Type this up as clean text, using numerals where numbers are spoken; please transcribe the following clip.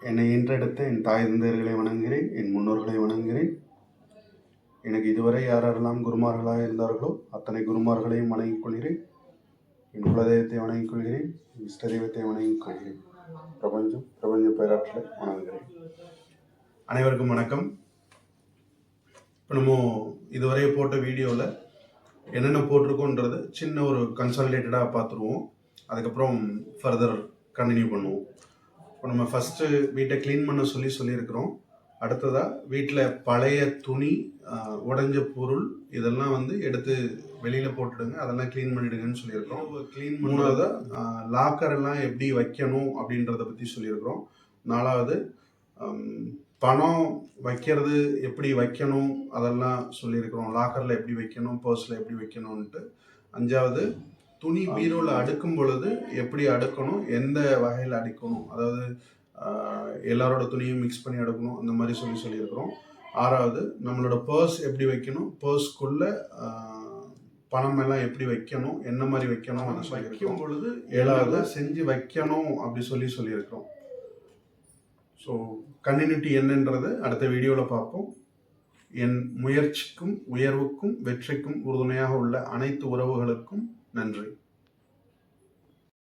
என்னை ஈன்றெடுத்த என் தாய் தந்தையர்களை வணங்குகிறேன், என் முன்னோர்களை வணங்குகிறேன். எனக்கு இதுவரை யாரெல்லாம் குருமார்களாக இருந்தார்களோ அத்தனை குருமார்களையும் வணங்கிக் கொள்கிறேன். என் குலதெய்வத்தை வணங்கிக் கொள்கிறேன், இஷ்ட தெய்வத்தை வணங்கிக் கொள்கிறேன். பிரபஞ்ச பேராற்றலை வணங்குகிறேன். அனைவருக்கும் வணக்கம். இப்போ நம்ம இதுவரை போட்ட வீடியோவில் என்னென்ன போட்டிருக்கோன்றது சின்ன ஒரு கன்சாலிடேட்டடாக பார்த்துருவோம். அதுக்கப்புறம் ஃபர்தர் கண்டினியூ பண்ணுவோம். இப்போ நம்ம ஃபஸ்ட்டு வீட்டை க்ளீன் பண்ண சொல்லியிருக்கிறோம். அடுத்ததாக வீட்டில் பழைய துணி, உடைஞ்ச பொருள் இதெல்லாம் எடுத்து வெளியில் போட்டுடுங்க, அதெல்லாம் க்ளீன் பண்ணிவிடுங்கன்னு சொல்லியிருக்கிறோம். க்ளீன் மூணாவதாக லாக்கர் எல்லாம் எப்படி வைக்கணும் அப்படின்றத பற்றி சொல்லியிருக்கிறோம். நாலாவது பணம் வைக்கிறது எப்படி வைக்கணும் அதெல்லாம் சொல்லியிருக்கிறோம். லாக்கரில் எப்படி வைக்கணும், பர்ஸில் எப்படி வைக்கணும்ன்ட்டு. அஞ்சாவது துணி பீரோவில் அடுக்கும் பொழுது எப்படி அடுக்கணும், எந்த வகையில் அடுக்கணும், அதாவது எல்லாரோட துணியும் மிக்ஸ் பண்ணி அடுக்கணும், அந்த மாதிரி சொல்லியிருக்கிறோம். ஆறாவது நம்மளோட பர்ஸ் எப்படி வைக்கணும், பர்ஸ்க்குள்ளே பணம் எல்லாம் எப்படி வைக்கணும், என்ன மாதிரி வைக்கணும் அதை வைக்கும் பொழுது ஏழாவது செஞ்சு வைக்கணும் அப்படி சொல்லியிருக்கிறோம். ஸோ கண்டினியூட்டி என்னன்றது அடுத்த வீடியோவில் பார்ப்போம். என் முயற்சிக்கும் உயர்வுக்கும் வெற்றிக்கும் உறுதுணையாக உள்ள அனைத்து உறவுகளுக்கும் நன்றி.